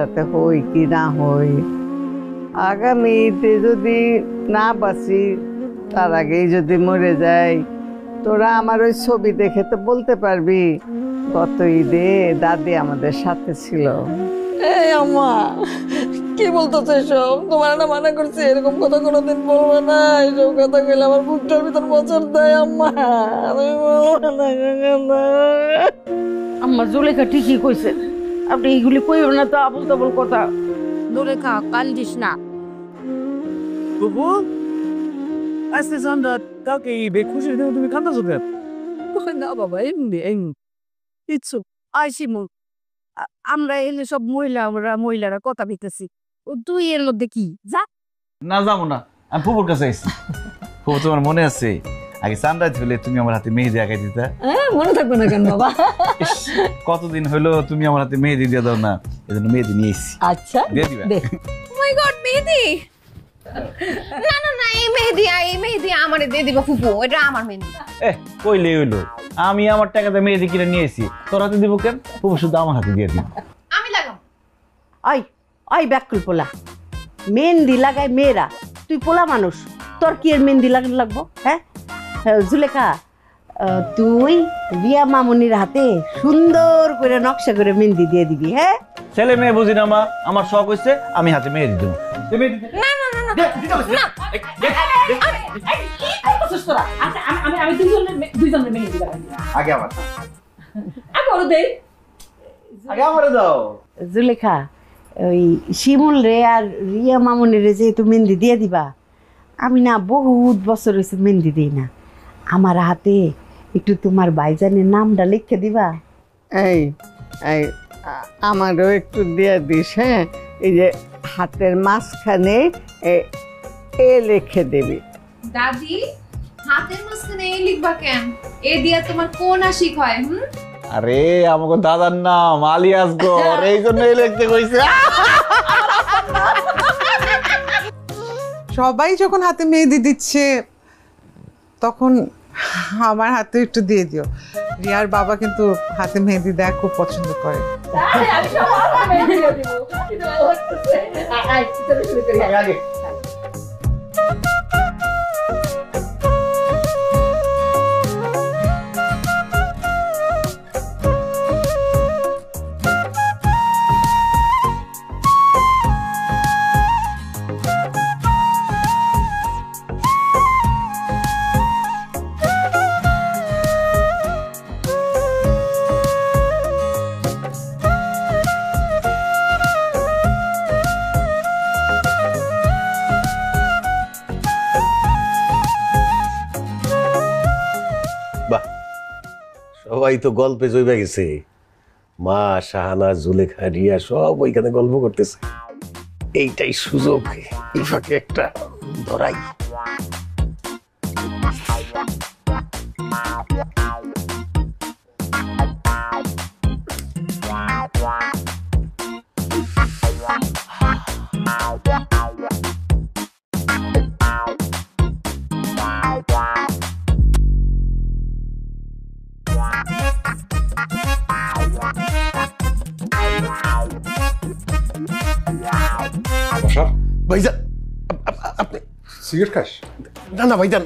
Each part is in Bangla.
একসাথে হই কি না হই, আগামীতে যদি না বাঁচি, তার আগেই যদি মরে যাই, তোরা আমার ওই ছবি দেখে তো বলতে পারবি গত ঈদে দাদি আমাদের সাথে ছিল। এই আম্মা কি বলতেছো এসব? তোমার না মানা করছি এরকম কথা কোনোদিন বলবে না। এসব কথা কইলে আমার বুকটার ভিতর বছর দেয় আম্মা। তুমি বলবে না। আম্মা জুলেখা ঠিকই কইছে, আপনি এইগুলি কইবেন না তো, আবল তাবল কথা। জুলেখা কান্দিস না। বুবু আজকে সন্ধ্যা কাউকে খুশির দিনে তুমি কান্দাছো কেন? না বাবা, এমনি এমনি কিচ্ছু। আইসি মু, আমরা এনে সব মহিলারা কথা বলতেছি, তুই এর মধ্যে কি যা। না যাবো না, আমি ফুপুর কাছে আইছি। ফুপু তোমার মনে আছে আগে সানরাইজ হলে তুমি আমার হাতে মেহেদি আঁকাই দিতা? মনে থাকবে না কেন বাবা? কতদিন হলো তুমি আমার হাতে মেহেদি দিয়ে দাও না, এজন্য মেহেদি নিয়ে এসেছি। আচ্ছা দিয়ে দিবা? ও মাই গড, মেহেদি! না না না, এই মেহেদি আমারে দিয়ে দিবা ফুপু, এটা আমার মেহেদি। কইলে হইলো, আমি আমার টাকাতে মেহেদি কিনে নিয়ে এসেছি, তোর হাতে দিব কেন? ফুপু শুধু আমার হাতে দিয়ে দিন। আমি লাগাম। ওই ব্যাকুল পোলা, মেহেন্দি লাগায় মেয়েরা, তুই পোলা মানুষ, তোর কি এর মেহেন্দি লাগবো? হ্যাঁ জুলেখা, তুই রিয়া মামুনির হাতে সুন্দর করে নকশা করে মেহেন্দি দিয়ে দিবি। হ্যাঁ ছেলে মেয়ে বুঝি না মা, আমার শখ হইছে আমি হাতে মেহেদি দেবো। না না না না না, আগে আমার আগে আমারে দাও। জুলেখা, ওই শিমুল রে আর রিয়া মামুনির রে যেহেতু মেহেন্দি দিয়ে দিবা, আমি না বহুত বছর হয়েছে মেহেন্দি দিই না, আমার হাতে একটু তোমার ভাইজানের নামটা লিখে দিবা। এই এই আমারও একটু দিয়ে দিস। হ্যাঁ, এই যে হাতের মাঝখানে এ লিখে দিবি। দাদি হাতের মাঝখানে এই লিখবা কেন? এ দিয়া তোমার কোন আশিক হয়? আরে আমাকে দাদার নাম আলী আসগর, এই জন্যই লিখতে কইছে। সবাই যখন হাতে মেহেদি দিচ্ছে তখন আমার হাতে একটু দিয়ে দিও। রিয়ার বাবা কিন্তু হাতে মেহেদি দেয়া খুব পছন্দ করে। সবাই তো গল্পে জইবা গেছে, মা শাহানা জুলেখা রিয়া সব ওইখানে গল্প করতেছে। এইটাই সুযোগ, এই ফাঁকে একটা ধরাই। ভাইজান আপনি সিগারেট খাস? না না ভাইজান,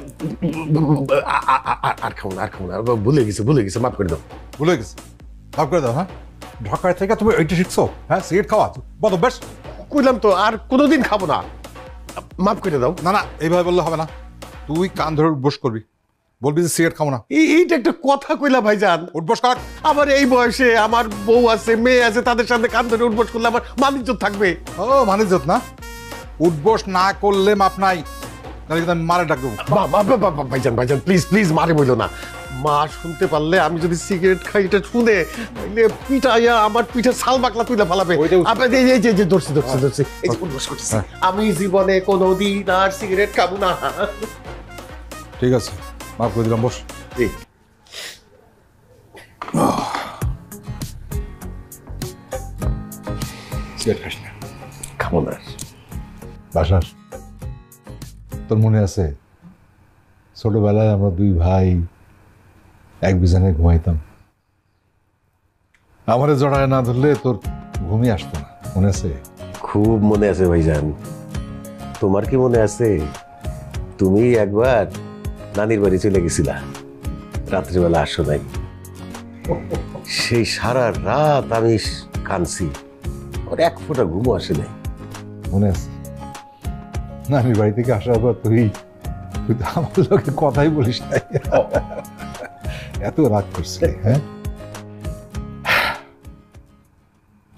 আর খাও না, আর খাও না, ভুলে গেছে, মাফ করে দাও। ভুলে গেছে, মাফ করে দাও। হ্যাঁ, ঢাকায় থেকে তুমি ওইটা শিখছো? হ্যাঁ, সিগারেট খাওয়া বলো বেশ। কইলাম তো আর কোনোদিন খাবো না, মাফ করে দাও। না না, এইভাবে বললে হবে না, তুই কান ধরে উঠবোস করবি, বলবি যে সিগারেট খাবো না। এইটা একটা কথা কইলা ভাইজান? উঠবোস কর। আমার এই বয়সে আমার বউ আছে, মেয়ে আছে, তাদের সামনে কান ধরে উঠবোস করলে আমার মানিজ্জত থাকবে। ও মানিজ্জত না? উঠবোস না করলে মাপ নাই, মারে ডাক দেবো। ভাইজান প্লিজ মারে বইলো না। মা শুনতে পারলে, আমি যদি সিগারেট খাই এটা শুনে, পিঠাইয়া আমার পিঠে ছাল বাকলা তুইলা ফালাবে। ধরছি, আমি জীবনে কোনোদিন আর সিগারেট খাবো না। ঠিক আছে, মাফ করে দিলাম, বস। সিগারেট খাস না? খাবো না। বাসার তোর মনে আছে ছোটবেলায় আমরা দুই ভাই এক বিছানায় ঘুমাইতাম, আমারে জড়ায় না ধরলে তোর ঘুমিয়ে আসতো না। মনে আছে? খুব মনে আছে ভাইজান। তোমার কি মনে আছে তুমি একবার নানির বাড়ি চলে গেছিলা, রাত্রিবেলা আসো নাই? সেই সারা রাত আমি কাঁদছি, ওর এক ফোঁটা ঘুমও আসে নাই। মনে আছে? নানির বাড়ি থেকে আসার পর তুই তো আমার লোকে কথাই বলিস নাই, এত রাগ করছিলি। হ্যাঁ,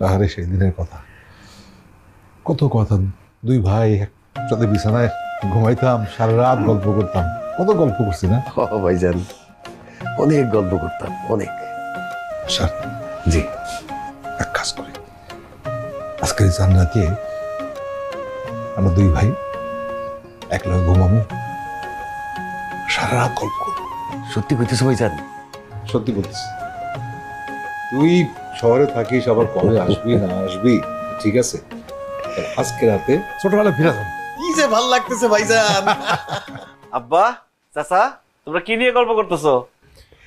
তাহলে সেই দিনের কথা, কত কথা। দুই ভাই একসাথে বিছানায় ঘুমাইতাম, সারা রাত গল্প করতাম। কত গল্প করছি না ভাইজান? অনেক গল্প করতাম, অনেক। স্যার, জি, এক কাজ করি, আজকে জান রাতে আমরা দুই ভাই একলা ঘুমাবো, সারা রাত গল্প করবো। সত্যি কইতেছো ভাইজান? সত্যি বলতেছি। তুই শহরে থাকিস, আবার কবে আসবি না আসবি, ঠিক আছে? আজকে রাতে ছোটবেলা ফিরে যাবো। কি যে ভাল লাগতেছে ভাইজান। আব্বা, চাচা, তোমরা কি নিয়ে গল্প করতেছো?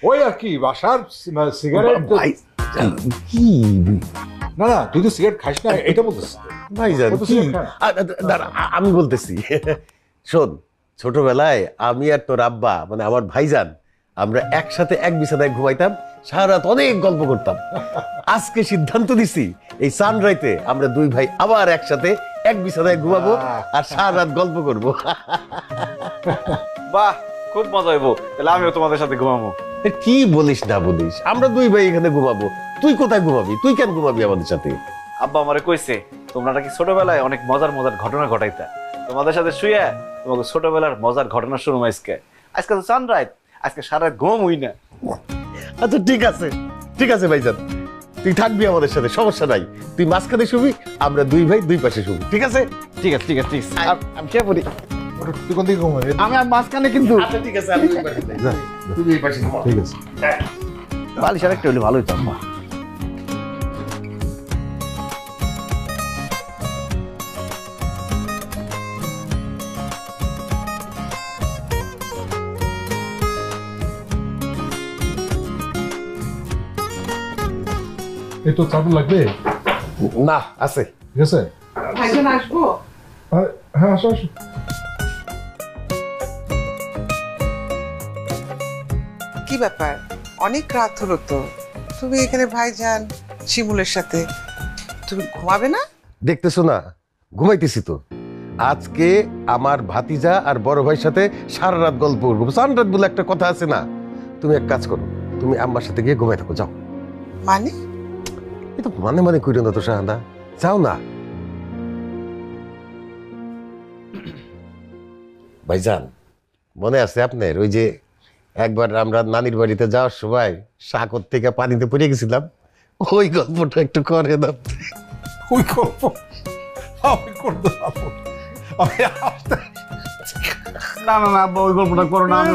ওই আর কি, বাসার সিগারেট। কি না না, তুই তো সিগারেট খাস না, এটা বলতেছিস? ভাইজান কি? দাঁড়া, আমি বলতেছি। শোন, ছোটবেলায় আমি আর তোর আব্বা, মানে আমার ভাইজান, আমরা একসাথে এক বিছানায় ঘুমাইতাম, সারা রাত অনেক গল্প করতাম। আজকে সিদ্ধান্ত দিছি এই সানরাইতে আমরা দুই ভাই আবার একসাথে এক বিছানায় ঘুমাবো আর সারা রাত গল্প করবো। বাহ, খুব মজা হইবো। তাহলে আমিও তোমাদের সাথে ঘুমাবো। কি বলিস না বলিস, আমরা দুই ভাই এখানে ঘুমাবো। তুই কোথায় ঘুমাবি? তুই কেন ঘুমাবি আমাদের সাথে? আব্বা আমারে কইছে তোমরা নাকি ছোটবেলায় অনেক মজার মজার ঘটনা ঘটাইতা। তোমাদের সাথে শুয়ে তোমাকে ছোটবেলার মজার ঘটনা শুনুম আজকে। আজকে তো সানরাইজ, আজকে সারা রাত ঘুম হই না। আচ্ছা ঠিক আছে, ঠিক আছে ভাইজান, তুই থাকবি আমাদের সাথে, সমস্যা নাই। তুই মাঝখানে শুবি, আমরা দুই ভাই দুই পাশে শুবি, ঠিক আছে? ঠিক আছে, ঠিক আছে, ঠিক আছে। আমি কে পড়ি? তুই কোন দিকে ঘুমাবি? আমি আর মাঝখানে কিন্তু। আচ্ছা ঠিক আছে, আমি দুই পাশে যাই। তুই দুই পাশে ঘুমা। ঠিক আছে। বালিশ আরেকটা হলে ভালো হইতো আম্মা। এই তো চাদর লাগবে? না, আছে। ঠিক আছে, ভাইজান আসবো? হ্যাঁ আসো আসো। কি ব্যাপার, অনেক রাত হলো তো, তুমি এখানে ভাইজান শিমুলের সাথে, তুমি ঘুমাবে না? দেখতেছো না, ঘুমাইতেছি তো। আজকে আমার ভাতিজা আর বড় ভাইয়ের সাথে সারা রাত গল্প করবো। সানরাত বলে একটা কথা আছে না? তুমি এক কাজ করো, তুমি আম্মার সাথে গিয়ে ঘুমাই থাকো, যাও। মানে? এটা মানে মানে কইরো না তো শাহানা, যাও না। ভাইজান, মনে আছে আপনার ওই যে একবার আমরা নানির বাড়িতে যাওয়ার সময় সাগর থেকে পানিতে পড়ে গেছিলাম? ওই গল্পটা একটু করে দাও। ওই গল্প আমি করতে পারবো? না না না আব্বা, ওই গল্পটা করো না। আমি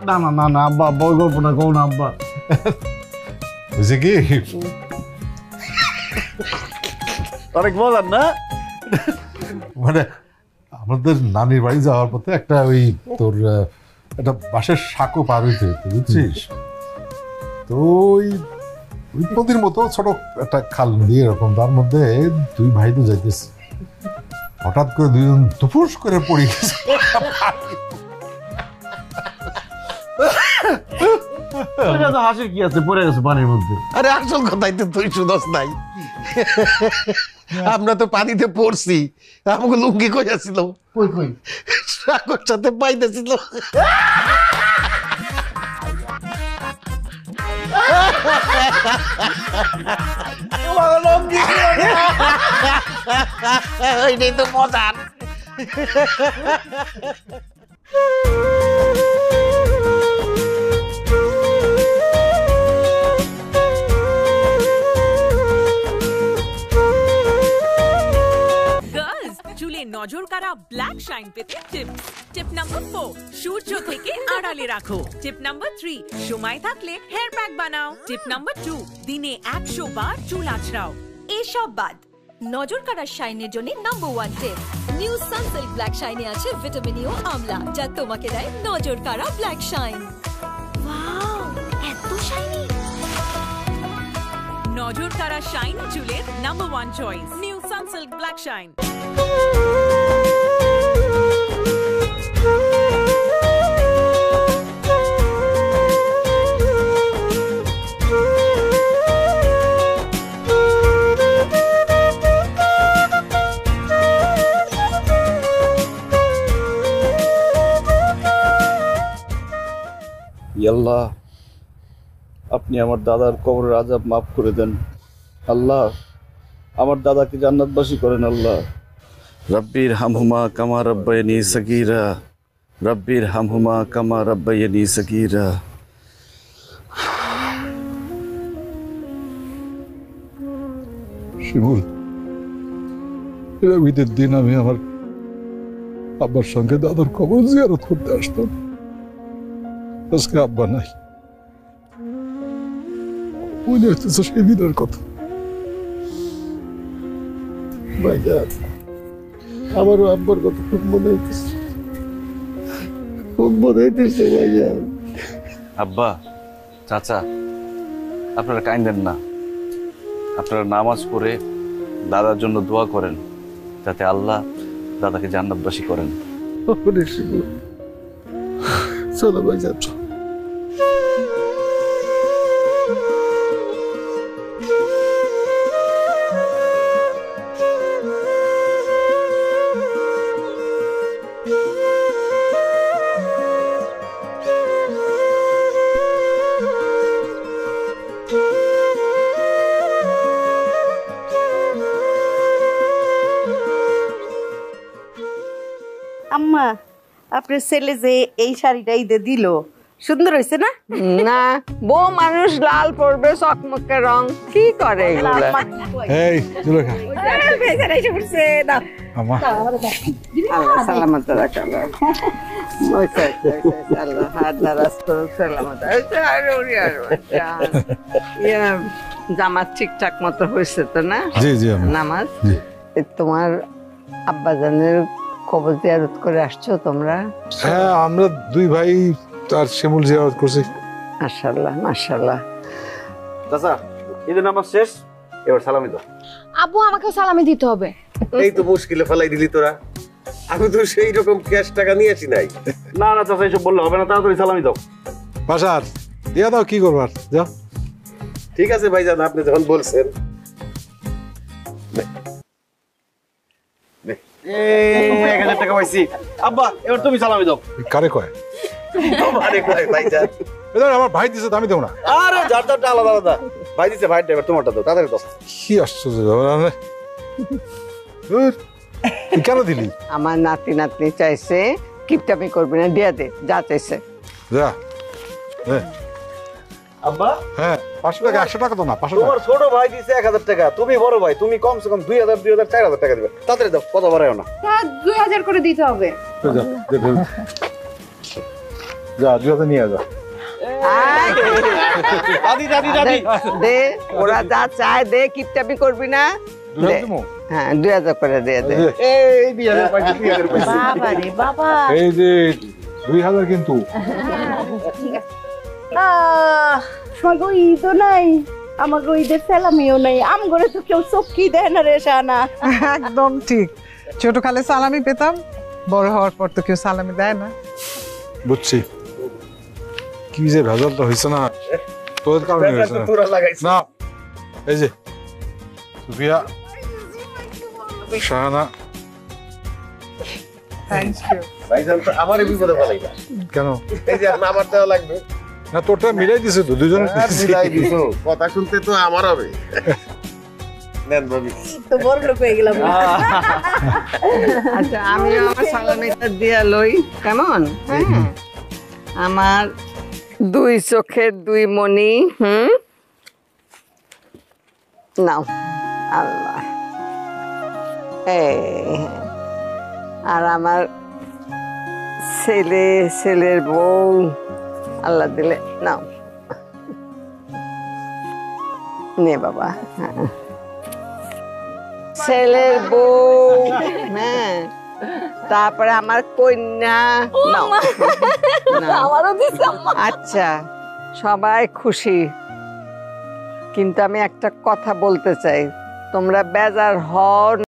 না না না না আব্বা, আব্বা ওই গল্পটা করো না আব্বা। বুঝে কি, অনেক মজার না? মানে আমাদের নানির বাড়ি যাওয়ার পথে একটা ওই তোর একটা বাঁশের সাঁকো পার হইতে হইতো, বুঝছিস? তো ওই নদীর মতো ছোট একটা খাল নদী এরকম, তার মধ্যে দুই ভাই তো যাইতেছে, হঠাৎ করে দুইজন দুপুস করে পড়ে গেছে। হাসির কি আছে, পড়ে গেছে পানির মধ্যে। আরে আসল কথাই তো তুই শুনস নাই। আমরা তো পানিতে পড়ছি, আমাকে লুঙ্গি কই আসছিল, কই কই সাগর সাথে পাইতেছিল। ওইটাই তো মজার। চুলে নজর কাড়া ব্ল্যাক শাইন পেতে টিপস। টিপ নাম্বার 4, সূর্য থেকে আড়ালে রাখো। টিপ নাম্বার 3, সময় থাকলে হেয়ার প্যাক বানাও। টিপ নাম্বার 2, দিনে 100 বার চুল আঁচড়াও। এসব বাদ নজর কাড়া শাইনের জন্য নাম্বার 1 টিপ, নিউ সানসিল্ক ব্ল্যাক শাইনে আছে ভিটামিন ই ও আমলা, যা তোমাকে দেয় নজর কাড়া ব্ল্যাক শাইন। ওয়াও, এত শাইনি! নজর কাড়া শাইন চুলের number 1 choice new Sunsilk black shine. আল্লাহ, আপনি আমার দাদার কবরের আযাব মাফ করে দেন। আল্লাহ, আমার দাদাকে জান্নাতবাসী করেন। আল্লাহ, রব্বির হামহুমা কামা রাব্বায়ানি সগীরা, রব্বির হামহুমা কামা রাব্বায়ানি সগীরা। শিমুল, ঈদের দিন আমি আমার আব্বার সঙ্গে দাদার কবর জিয়ারত করতে আসতাম। আজকে আব্বা নাই, মনে হইতেছে সেই দিনের কথা। ভাইজান, আমারও আব্বার কথা খুব মনে হইতেছে, খুব মনে হইতেছে ভাইজান। আব্বা, চাচা, আপনারা কাইন্দেন না। আপনারা নামাজ পড়ে দাদার জন্য দোয়া করেন, যাতে আল্লাহ দাদাকে জান্নাতবাসী করেন। চলো ভাইজান। আম্মা, আপনার ছেলে যে এই শাড়িটা ঈদে দিল, সুন্দর হয়েছে না? না, বউ মানুষ লাল পরবে, চকমকে রং কি করে এগুলো? এই জুলেখা, আম্মা আল্লাহ সালামত রাখো। আল্লাহ হাত দারাজ করুক, সালামত। জামাত ঠিকঠাক মতো হয়েছে তো না? জি জি নামাজ। তোমার আব্বাজানের কবর জিয়ারত করে আসছো তোমরা? হ্যাঁ, আমরা দুই ভাই আর শিমুল জিয়ারত করছি। মাশাআল্লাহ মাশাআল্লাহ। চাচা, ঈদের নামাজ শেষ, এবার সালামি দাও। আব্বু, আমাকেও সালামি দিতে হবে। এই তো মুশকিলে ফেলাই দিলি তোরা। আমি তো সেই রকম ক্যাশ টাকা নিয়ে আসি নাই। না না চাচা, এইসব বললে হবে না, তাড়াতাড়ি সালামি দাও। বাসার দিয়া দাও, কি করবার যাও। ঠিক আছে ভাইজান, আপনি যখন বলছেন। 1000 টাকা পাইছি। আব্বা, এবার তুমি সালামি দাও। কারে কয়? আরে কয় ভাইজান, আমার ভাই দিছে, আমি দেব না। আরে যার যারটা আলাদা আলাদা। ভাই দিছে, ভাই ড্রাইভার তোমারটা দাও, তাড়াতাড়ি দাও। কি আশ্চর্য ব্যাপার! কেন দিলি? আমার নাতি নাতনি চাইছে কিপটামি করবি না, দিয়া দে যা চাইছে। যা। আব্বা, হ্যাঁ, 500 টাকা, 100 টাকা তো না, 500 তোমার ছোট ভাই দিছে 1000 টাকা, তুমি বড় ভাই, তুমি কমসে কম 2000 2000 4000 টাকা দিবে। তাড়াতাড়ি দাও, কত বাড়ায়ও না। তা 2000 করে দিতে হবে। যা, 2000 নিয়ে যা। দাদি দাদি দাদি দে, ওরা যা চায় দে, কিপটামি করবি না। হ্যাঁ, 2000 করে দিয়ে দে। এই 2000 পাইছি, 2000 পাইছি। বাবা রে বাবা, এই যে 2000 কিন্তু। আমাকে ঈদও নাই, আমাকে ঈদের সালামিও নাই, আম করে তো কেউ চোখি দেয় না রে শানা। একদম ঠিক। ছোট কালে সালামি পেতাম, বড় হওয়ার পর তো কেউ সালামি দেয় না। বুঝছি, কি যে ভেজালটা হয়েছে না, তোদের কারণে হয়েছে না। তোরা লাগাইছিস না, এই যে সুফিয়া, শাহানা। থ্যাংক ইউ ভাইজান, তো আমারই বিপদে ফেলাইবা। কেন? এই যে আমার দেওয়া লাগবে না, তোরটা মিলাই দিছে তো, দুজনে মিলাই দিছো। কথা শুনতে তো আমার হবে। নেন ভাবি, তো বড় লোক হয়ে গেলাম। আচ্ছা, আমি আমার সালামিটা দিয়া লই, কেমন? হ্যাঁ, আমার 2 চোখের 2 মণি। নাও আল্লাহ। আর আমার ছেলে, ছেলের বউ আল্লাহ দিলে, নাও নে বাবা। ছেলের বউ, হ্যাঁ, তারপরে আমার কন্যা, নাও। আমারও দিছে আম্মা। আচ্ছা, সবাই খুশি। কিন্তু আমি একটা কথা বলতে চাই, তোমরা বেজার হও